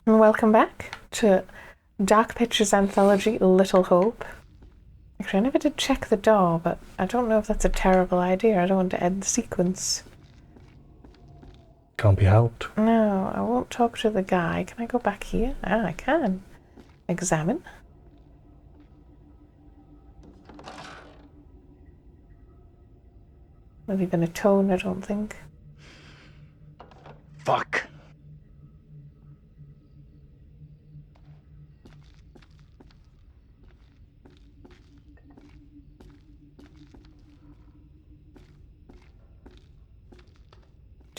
And welcome back to Dark Pictures Anthology, Little Hope. Actually, I never did check the door, but I don't know if that's a terrible idea. I don't want to end the sequence. Can't be helped. No, I won't talk to the guy. Can I go back here? Ah, I can. Examine. Not even a tone, I don't think. Fuck.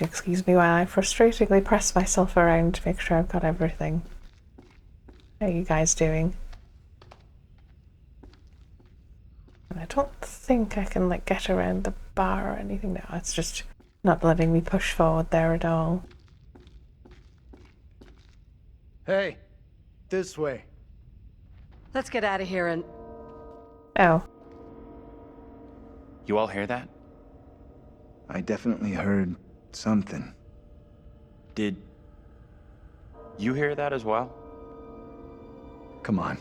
Excuse me while I frustratingly press myself around to make sure I've got everything. How are you guys doing? I don't think I can get around the bar or anything now. It's just not letting me push forward there at all. Hey, this way. Let's get out of here and... Oh. You all hear that? I definitely heard something. Did you hear that as well? Come on.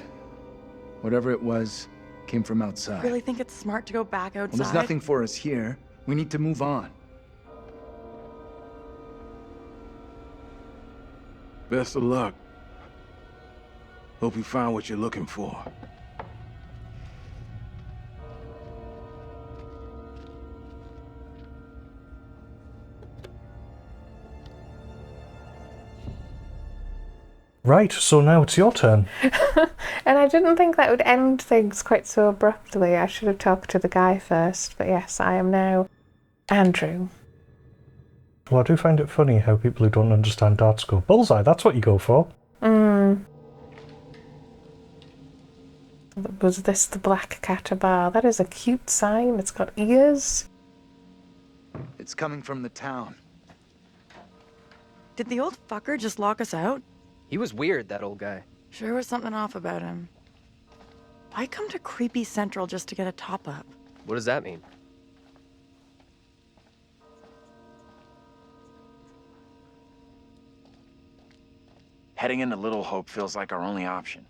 Whatever it was, came from outside. Really think it's smart to go back outside? Well, there's nothing for us here. We need to move on. Best of luck. Hope you find what you're looking for. Right, so now it's your turn. And I didn't think that would end things quite so abruptly. I should have talked to the guy first. But yes, I am now Andrew. Well, I do find it funny how people who don't understand darts go, bullseye, that's what you go for. Was this the Black Cat Bar? That is a cute sign. It's got ears. It's coming from the town. Did the old fucker just lock us out? He was weird, that old guy. Sure was something off about him. Why come to Creepy Central just to get a top-up? What does that mean? Heading into Little Hope feels like our only option.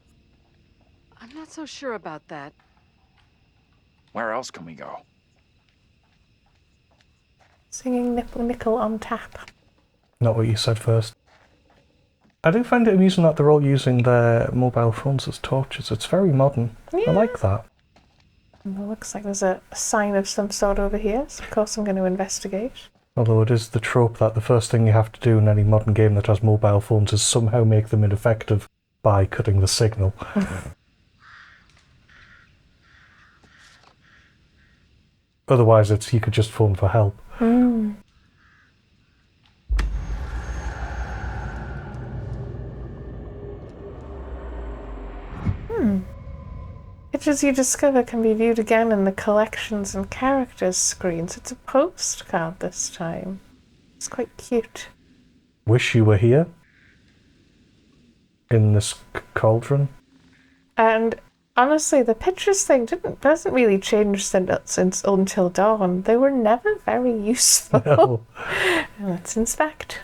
I'm not so sure about that. Where else can we go? Singing Nickel on Tap. Not what you said first. I do find it amusing that they're all using their mobile phones as torches. It's very modern. Yeah. I like that. It looks like there's a sign of some sort over here, so of course I'm going to investigate. Although it is the trope that the first thing you have to do in any modern game that has mobile phones is somehow make them ineffective by cutting the signal. Otherwise, you could just phone for help. Pictures you discover can be viewed again in the collections and characters screens. It's a postcard this time. It's quite cute. Wish you were here. In this cauldron. And honestly, the pictures thing doesn't really change since Until Dawn. They were never very useful. No. Let's inspect.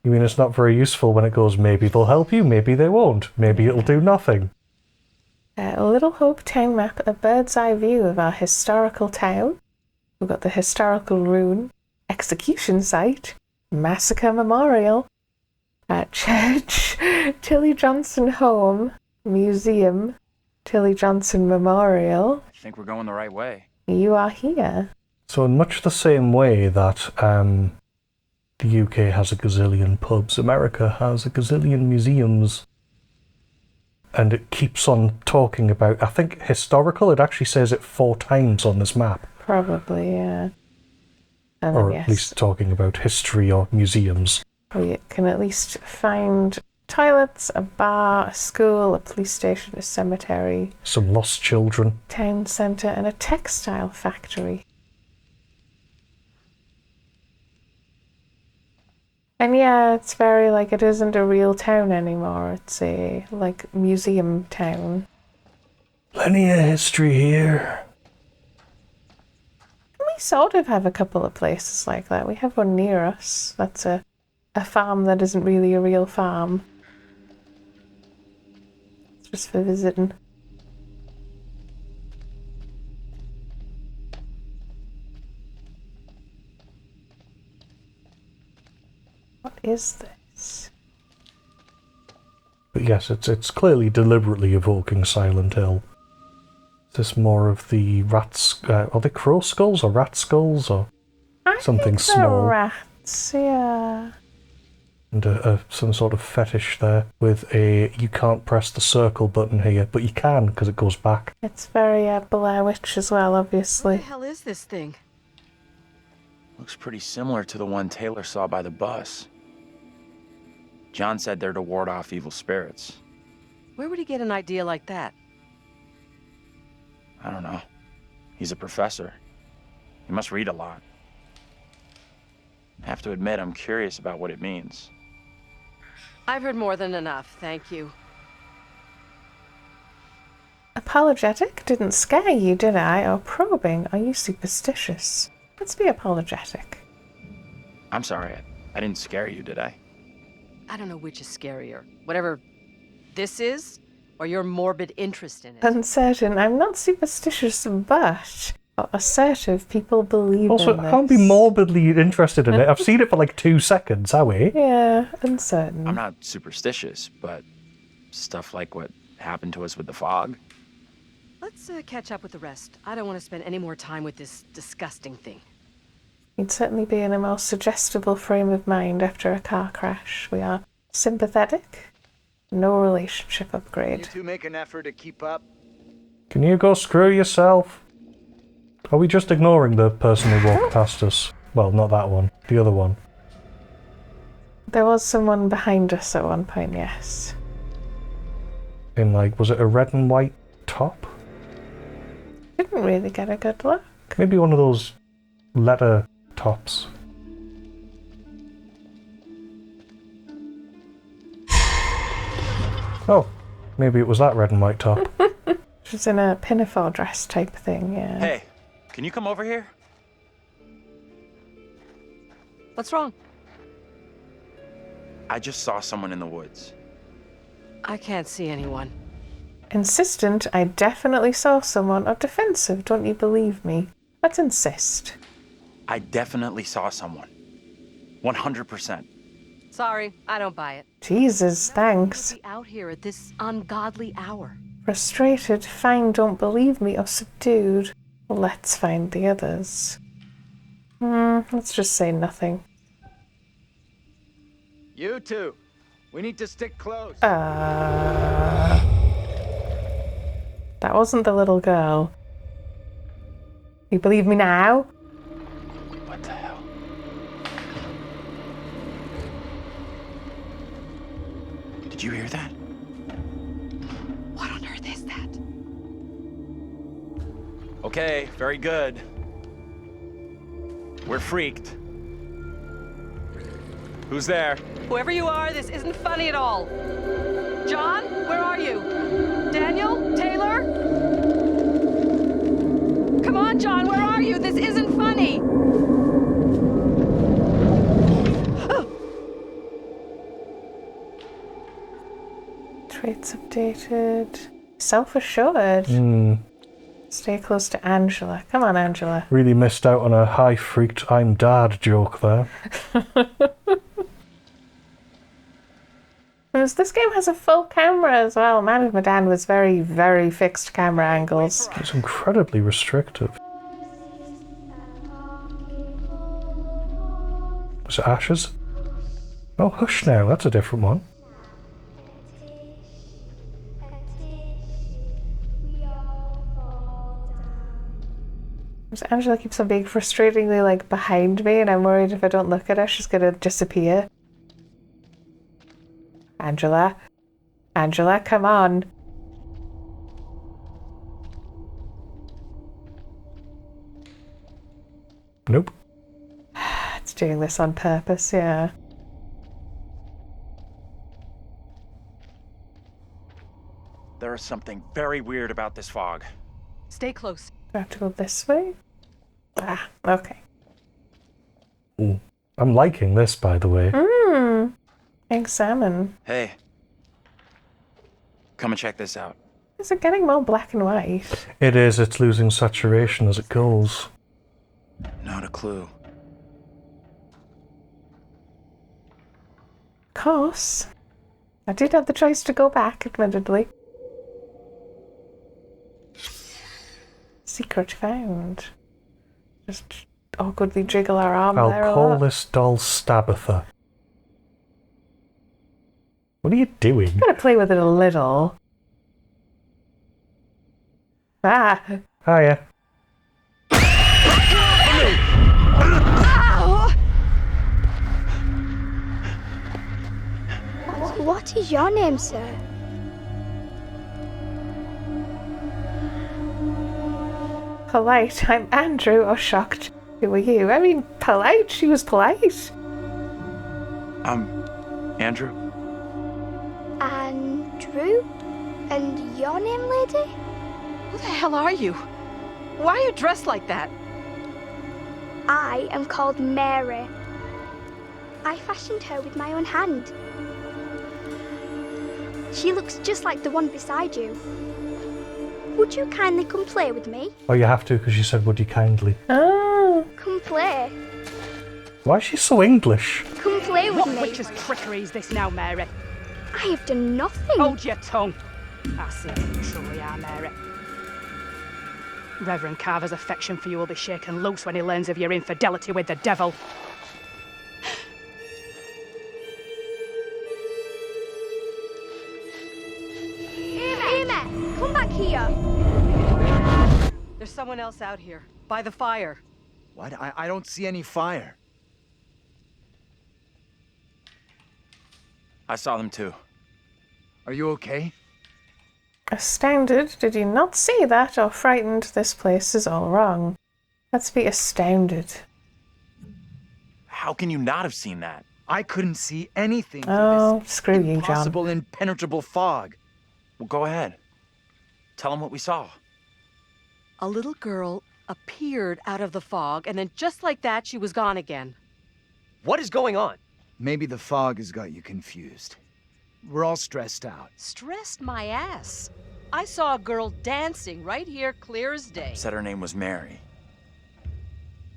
You mean it's not very useful when it goes, maybe they'll help you, maybe they won't, maybe it'll do nothing. A Little Hope town map, a bird's eye view of our historical town. We've got the historical ruin, execution site, massacre memorial, church, Tilly Johnson home, museum, Tilly Johnson memorial. I think we're going the right way. You are here. So in much the same way that the UK has a gazillion pubs, America has a gazillion museums. And it keeps on talking about, I think, historical. It actually says it 4 times on this map. Probably, yeah. And Or then, at least talking about history or museums. we can at least find toilets, a bar, a school, a police station, a cemetery, Some lost children. town centre, and a textile factory. And yeah, it's very it isn't a real town anymore. It's a museum town. Plenty of history here. We sort of have a couple of places like that. We have one near us. That's a a farm that isn't really a real farm. It's just for visiting. What is this? But yes, it's clearly deliberately evoking Silent Hill. Is this more of the rats? Are they crow skulls or rat skulls or something I think they're small? rats, yeah. And some sort of fetish there with a you can't press the circle button here, but you can because it goes back. It's very Blair Witch as well, What obviously. the hell is this thing? Looks pretty similar to the one Taylor saw by the bus. John said they're to ward off evil spirits. Where would he get an idea like that? I don't know. He's a professor. He must read a lot. I have to admit, I'm curious about what it means. I've heard more than enough, thank you. Apologetic? Didn't scare you, did I? Or probing? Are you superstitious? Let's be apologetic. I'm sorry, I didn't scare you, did I? I don't know which is scarier. Whatever this is, or your morbid interest in it. Uncertain. I'm not superstitious, but assertive. People believe Also, in I this. can't be morbidly interested in it. I've seen it for like 2 seconds, have we? Yeah, uncertain. I'm not superstitious, but stuff like what happened to us with the fog. Let's catch up with the rest. I don't want to spend any more time with this disgusting thing. You'd certainly be in a more suggestible frame of mind after a car crash. We are sympathetic. No relationship upgrade. You two make an effort to keep up. Can you go screw yourself? Are we just ignoring the person who walked past us? Well, not that one. The other one. There was someone behind us at one point, yes. In like, was it a red and white top? Didn't really get a good look. Maybe one of those letter tops. Oh, maybe it was that red and white top. She's in a pinafore dress type thing, yeah. Hey, can you come over here? What's wrong? I just saw someone in the woods. I can't see anyone. Insistent, I definitely saw someone. Or defensive, don't you believe me? Let's insist. I definitely saw someone. 100%. Sorry, I don't buy it. Jesus, thanks. Be out here at this ungodly hour. Frustrated, fine, don't believe me, or subdued. Let's find the others. Let's just say nothing. You two, we need to stick close. That wasn't the little girl. You believe me now? What the hell? Did you hear that? What on earth is that? Okay, very good. We're freaked. Who's there? Whoever you are, this isn't funny at all. John, where are you? Daniel? Taylor? Come on, John, where are you? This isn't funny. Traits updated. Self-assured. Stay close to Angela. Come on, Angela. Really missed out on a high freaked I'm dad joke there. This game has a full camera as well. Man of Medan was very, very fixed camera angles. It's incredibly restrictive. Was it Ashes? Oh, Hush Now, that's a different one. Angela keeps on being frustratingly like behind me, and I'm worried if I don't look at her, she's gonna disappear. Angela? Angela, come on. Nope. It's doing this on purpose, yeah. There is something very weird about this fog. Stay close. Do I have to go this way? Ah, okay. Ooh. I'm liking this, by the way. Examine. Hey. Come and check this out. Is it getting more black and white? It is, it's losing saturation as it goes. Not a clue. Of course. I did have the choice to go back, admittedly. Secret found. Just awkwardly jiggle our arm there I'll a call lot. this doll Stabitha. What are you doing? I'm gonna play with it a little. Ah! Hiya. What is your name, sir? Polite. I'm Andrew. Oh, shocked. Who are you? I mean, polite. She was polite. I'm Andrew. Andrew? And your name, lady? Who the hell are you? Why are you dressed like that? I am called Mary. I fashioned her with my own hand. She looks just like the one beside you. Would you kindly come play with me? Oh, you have to, because you said, would you kindly? Oh. Come play. Why is she so English? Come play with me. What witch's trickery is this now, Mary? I have done nothing. Hold your tongue. I see you truly are, Mary. Reverend Carver's affection for you will be shaken loose when he learns of your infidelity with the devil. Amy, come back here. There's someone else out here, by the fire. What? I don't see any fire. I saw them too. Are you okay? Astounded. Did you not see that? Or frightened? This place is all wrong. Let's be astounded. How can you not have seen that? I couldn't see anything through Oh, this screw you, John. impossible, impenetrable fog. Well, go ahead. Tell them what we saw. A little girl appeared out of the fog, and then just like that, she was gone again. What is going on? Maybe the fog has got you confused. We're all stressed out. Stressed my ass. I saw a girl dancing right here, clear as day. Said her name was Mary.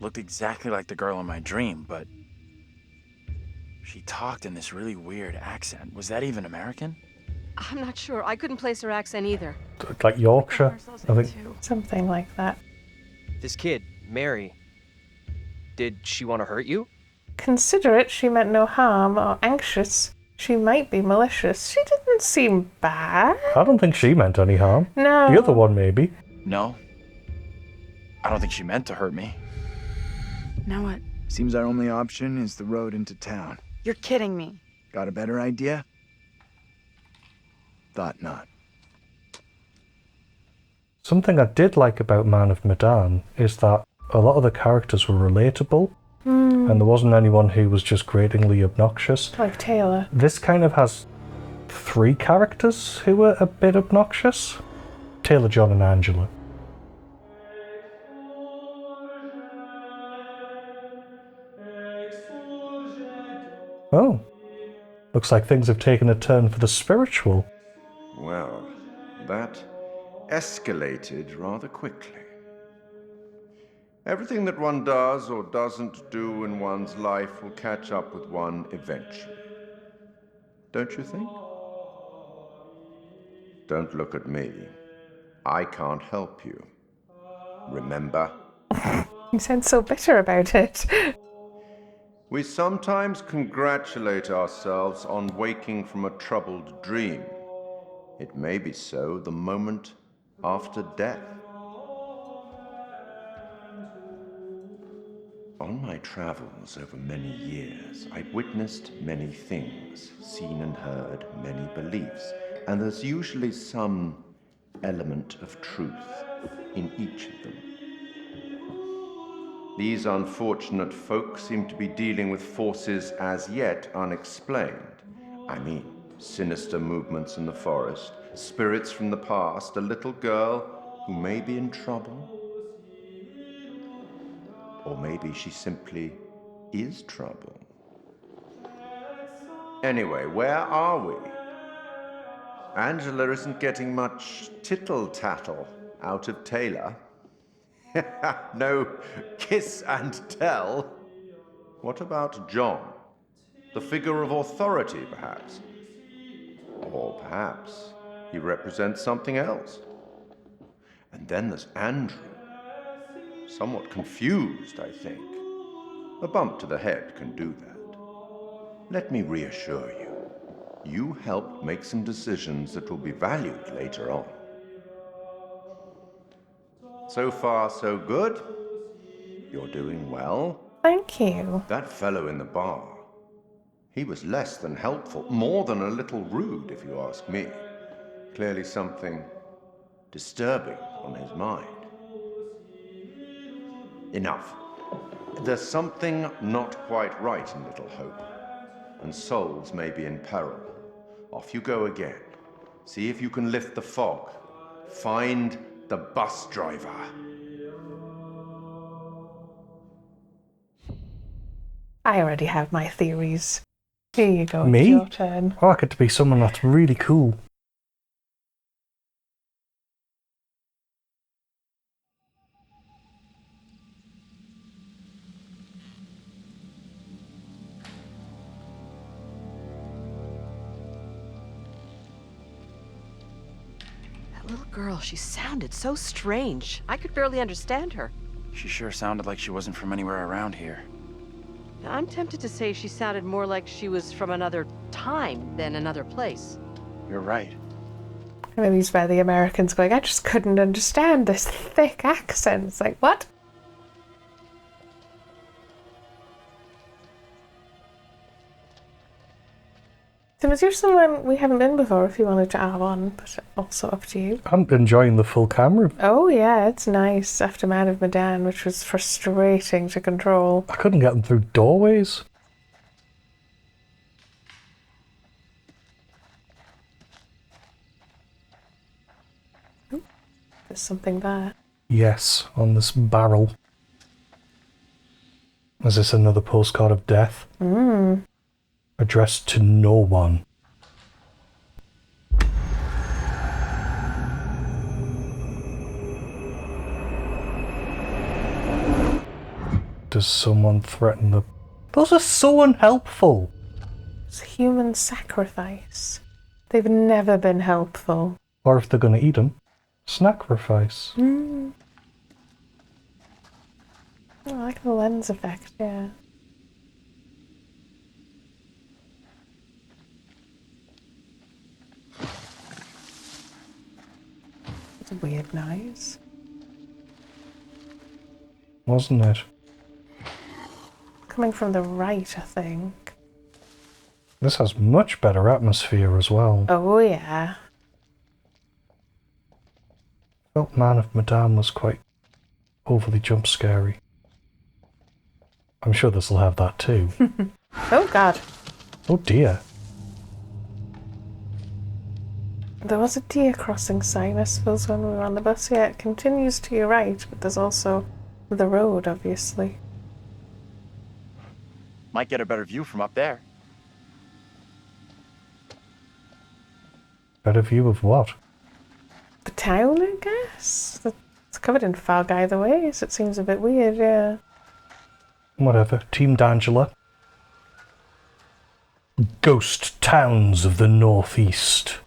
Looked exactly like the girl in my dream, but she talked in this really weird accent. Was that even American? I'm not sure. I couldn't place her accent either. Like Yorkshire, I think. Something like that. This kid, Mary, did she want to hurt you? Considerate, she meant no harm, or anxious. She might be malicious. She didn't seem bad. I don't think she meant any harm. No. The other one, maybe. No. I don't think she meant to hurt me. Now what? Seems our only option is the road into town. You're kidding me. Got a better idea? Thought not. Something I did like about Man of Medan is that a lot of the characters were relatable, and there wasn't anyone who was just gratingly obnoxious. Like Taylor. This kind of has 3 characters who were a bit obnoxious. Taylor, John, and Angela. Oh. Looks like things have taken a turn for the spiritual. Well, that escalated rather quickly. Everything that one does or doesn't do in one's life will catch up with one eventually. Don't you think? Don't look at me. I can't help you. Remember? You sound so bitter about it. We sometimes congratulate ourselves on waking from a troubled dream. It may be so the moment after death. On my travels over many years, I've witnessed many things, seen and heard many beliefs, and there's usually some element of truth in each of them. These unfortunate folk seem to be dealing with forces as yet unexplained. I mean, sinister movements in the forest, spirits from the past, a little girl who may be in trouble. Or maybe she simply is trouble. Anyway, where are we? Angela isn't getting much tittle-tattle out of Taylor. No kiss and tell. What about John? The figure of authority, perhaps? Or perhaps he represents something else. And then there's Andrew. Somewhat confused, I think. A bump to the head can do that. Let me reassure you. You helped make some decisions that will be valued later on. So far, so good. You're doing well. Thank you. That fellow in the bar, he was less than helpful, more than a little rude, if you ask me. Clearly something disturbing on his mind. Enough. There's something not quite right in Little Hope, and souls may be in peril. Off you go again. See if you can lift the fog. Find the bus driver. I already have my theories. Here you go. Me? It's your turn. I like it to be someone that's really cool. That little girl, she sounded so strange. I could barely understand her. She sure sounded like she wasn't from anywhere around here. I'm tempted to say she sounded more like she was from another time than another place. You're right. Maybe it's by the Americans going, I just couldn't understand this thick accent. It's like, what? Tim, is yours somewhere we haven't been before if you wanted to add on, but also up to you. I'm enjoying the full camera. Oh yeah, it's nice after Man of Medan, which was frustrating to control. I couldn't get them through doorways. There's something there. Yes, on this barrel. Is this another postcard of death? Addressed to no one. Does someone threaten the... Those are so unhelpful! It's human sacrifice. They've never been helpful. Or if they're going to eat them, sacrifice. I like the lens effect, yeah. It's a weird noise. Wasn't it? Coming from the right, I think. This has much better atmosphere as well. Oh, yeah. Felt Man of Medan was quite overly jump scary. I'm sure this will have that too. Oh, God. Oh dear. There was a deer crossing sign, I suppose, when we were on the bus. Yeah, it continues to your right, but there's also the road, obviously. Might get a better view from up there. Better view of what? The town, I guess? It's covered in fog either way, so it seems a bit weird, yeah. Whatever. Team D'Angela. Ghost towns of the northeast.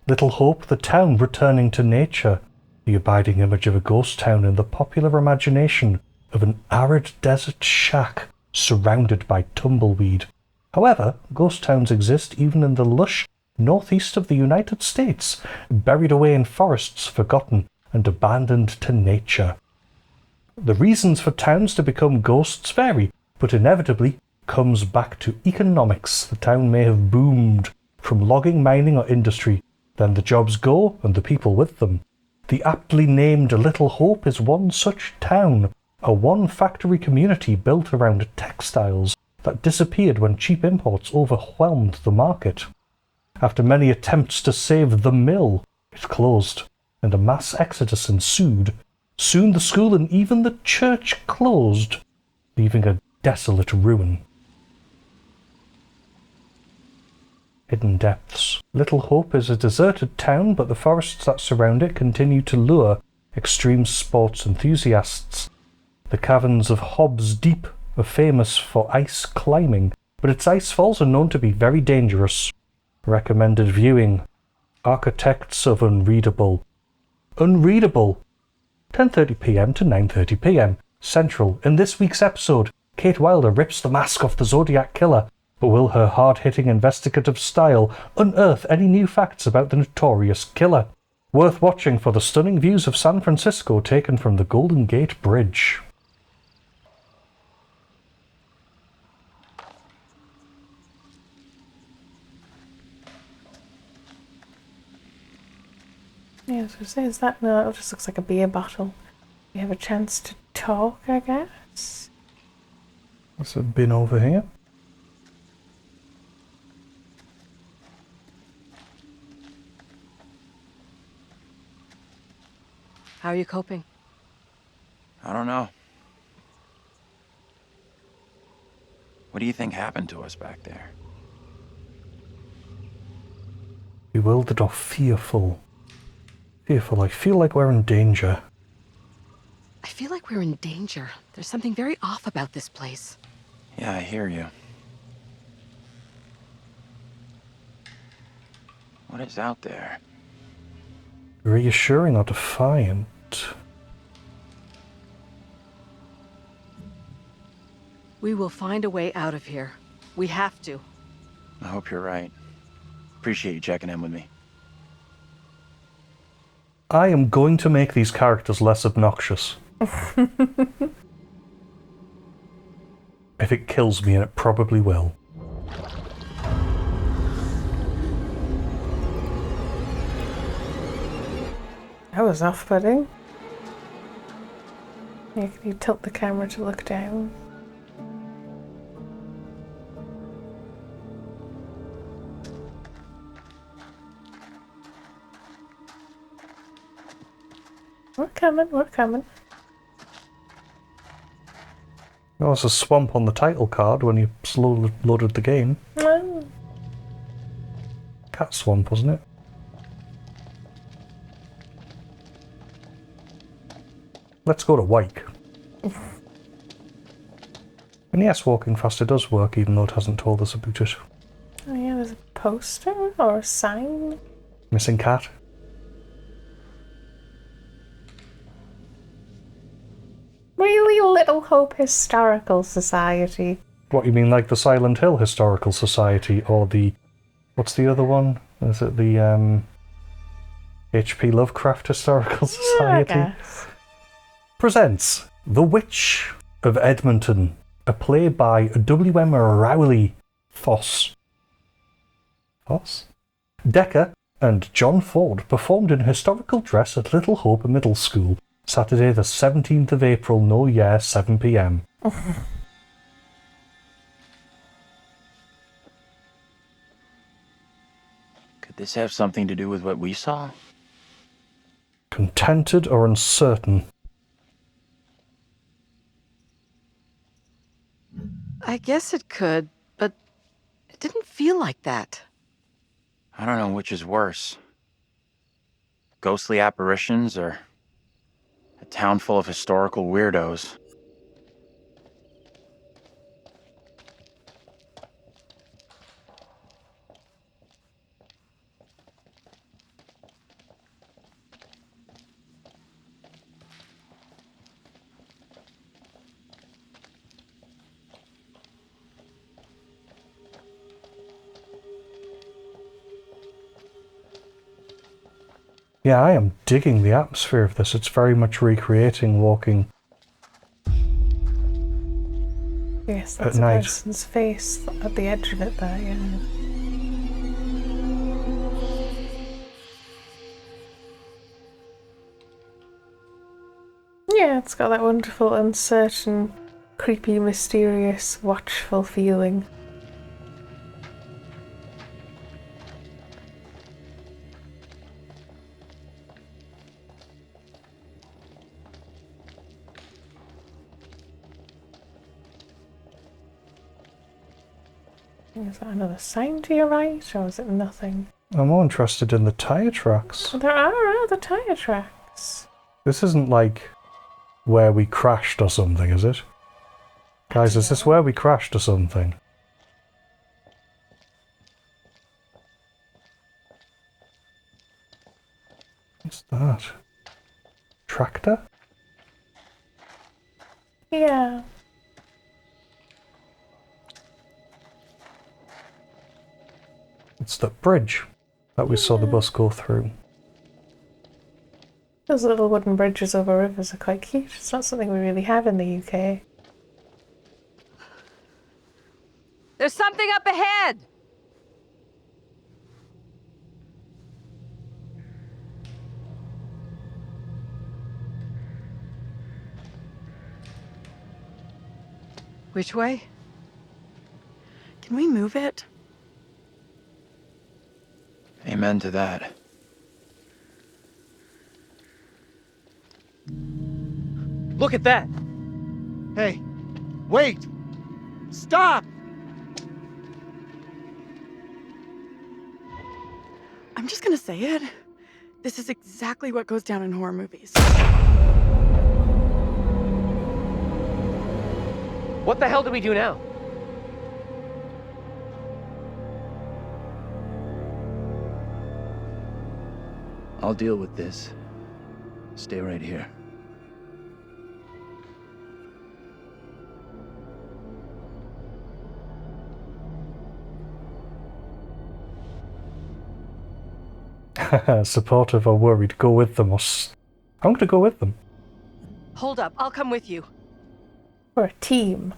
Little Hope, the town returning to nature. The abiding image of a ghost town in the popular imagination of an arid desert shack surrounded by tumbleweed. However, ghost towns exist even in the lush northeast of the United States, buried away in forests, forgotten and abandoned to nature. The reasons for towns to become ghosts vary, but inevitably comes back to economics. The town may have boomed from logging, mining or industry, then the jobs go and the people with them. The aptly named Little Hope is one such town, a one-factory community built around textiles that disappeared when cheap imports overwhelmed the market. After many attempts to save the mill, it closed, and a mass exodus ensued. Soon the school and even the church closed, leaving a desolate ruin. Hidden depths. Little Hope is a deserted town, but the forests that surround it continue to lure extreme sports enthusiasts. The caverns of Hobbs Deep are famous for ice climbing, but its ice falls are known to be very dangerous. Recommended viewing. Architects of Unreadable. Unreadable. 10:30 p.m. to 9:30 p.m. Central. In this week's episode, Kate Wilder rips the mask off the Zodiac Killer, but will her hard-hitting investigative style unearth any new facts about the notorious killer? Worth watching for the stunning views of San Francisco taken from the Golden Gate Bridge. Yeah, I was going to say, is that? No, it just looks like a beer bottle. You have a chance to talk, I guess? There's a bin over here. How are you coping? I don't know. What do you think happened to us back there? Bewildered or fearful? Fearful. I feel like we're in danger. I feel like we're in danger. There's something very off about this place. Yeah, I hear you. What is out there? Reassuring or defiant? We will find a way out of here. We have to. I hope you're right. Appreciate you checking in with me. I am going to make these characters less obnoxious. If it kills me, and it probably will. That was off-putting. Yeah, can you tilt the camera to look down? We're coming, we're coming. There was a swamp on the title card when you slowly loaded the game. Oh. Cat swamp, wasn't it? Let's go to Wyke. And yes, walking faster does work, even though it hasn't told us about it. Oh yeah, there's a poster or a sign. Missing cat. Really Little Hope Historical Society. What, you mean like the Silent Hill Historical Society, or the... What's the other one? Is it the, H.P. Lovecraft Historical Society? Yeah, I guess. Presents The Witch of Edmonton, a play by W.M. Rowley Foss. Foss? Decker and John Ford performed in historical dress at Little Hope Middle School, Saturday the 17th of April, no year, 7 p.m. Could this have something to do with what we saw? Contented or uncertain? I guess it could, but it didn't feel like that. I don't know which is worse. Ghostly apparitions or a town full of historical weirdos. Yeah, I am digging the atmosphere of this. It's very much recreating walking Yes, that's at a night. person's face at the edge of it there, yeah. Yeah, it's got that wonderful, uncertain, creepy, mysterious, watchful feeling. Is that another sign to your right, or is it nothing? I'm more interested in the tyre tracks. There are other tyre tracks. This isn't like where we crashed or something, is it? Guys, is this where we crashed or something? What's that? Tractor? Yeah. It's the bridge that we saw the bus go through. Those little wooden bridges over rivers are quite cute. It's not something we really have in the UK. There's something up ahead! Which way? Can we move it? Amen to that. Look at that! Hey, wait! Stop! I'm just gonna say it. This is exactly what goes down in horror movies. What the hell do we do now? I'll deal with this. Stay right here. Supportive or worried, go with them or I'm going to go with them. Hold up, I'll come with you. We're a team.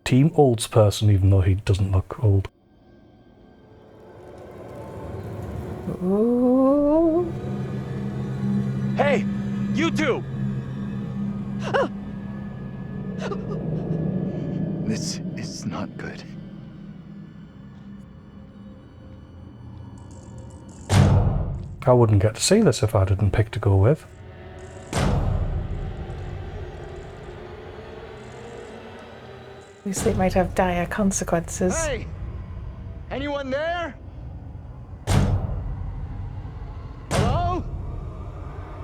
Team Old's person, even though he doesn't look old. Ooh. Hey, you two! This is not good. I wouldn't get to see this if I didn't pick to go with. At least it might have dire consequences. Hey! Anyone there? Hello?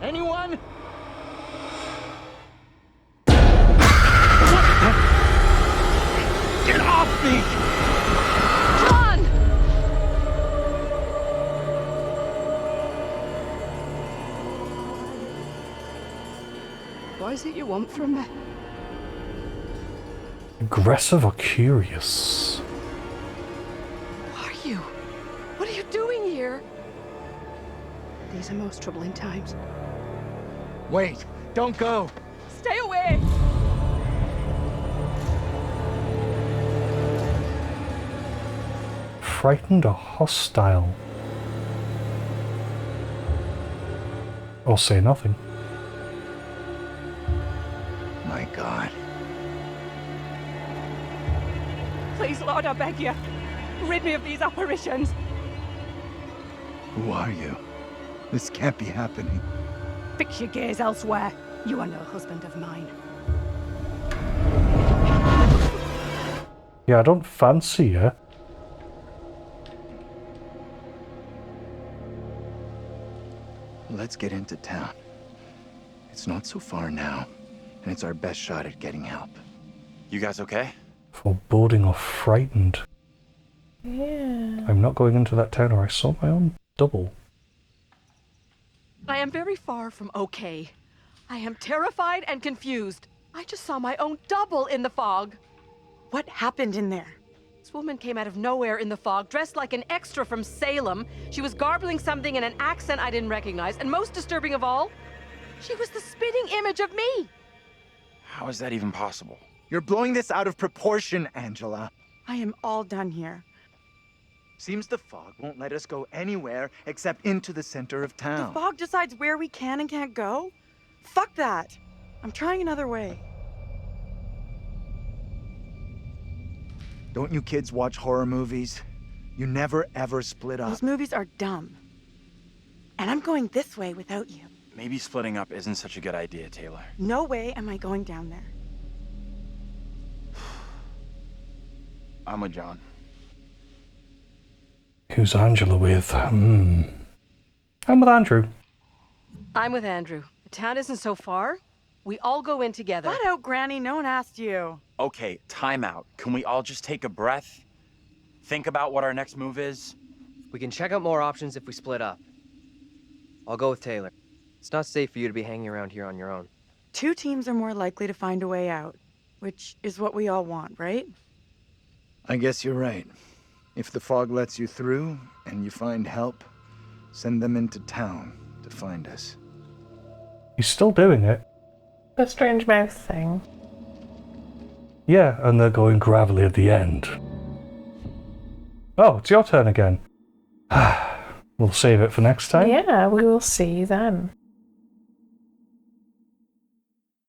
Anyone? Get off me! John! What is it you want from me? Aggressive or curious? Who are you? What are you doing here? These are most troubling times. Wait, don't go! Stay away! Frightened or hostile? Or say nothing. My God. Please, Lord, I beg you. Rid me of these apparitions. Who are you? This can't be happening. Fix your gaze elsewhere. You are no husband of mine. Yeah, I don't fancy you. Let's get into town. It's not so far now, and it's our best shot at getting help. You guys okay? Foreboding or frightened? Yeah. I'm not going into that town or I saw my own double. I am very far from okay. I am terrified and confused. I just saw my own double in the fog. What happened in there? This woman came out of nowhere in the fog, dressed like an extra from Salem. She was garbling something in an accent I didn't recognize, and most disturbing of all, she was the spitting image of me. How is that even possible? You're blowing this out of proportion, Angela. I am all done here. Seems the fog won't let us go anywhere except into the center of town. The fog decides where we can and can't go? Fuck that. I'm trying another way. Don't you kids watch horror movies? You never ever split up. Those movies are dumb. And I'm going this way without you. Maybe splitting up isn't such a good idea, Taylor. No way am I going down there. I'm with John. Who's Angela with? I'm with Andrew. I'm with Andrew. The town isn't so far. We all go in together. Flat out, Granny. No one asked you. Okay, time out. Can we all just take a breath? Think about what our next move is? We can check out more options if we split up. I'll go with Taylor. It's not safe for you to be hanging around here on your own. 2 teams are more likely to find a way out, which is what we all want, right? I guess you're right. If the fog lets you through, and you find help, send them into town to find us. He's still doing it. The strange mouth thing. Yeah, and they're going gravelly at the end. Oh, it's your turn again. We'll save it for next time. Yeah, we will see you then.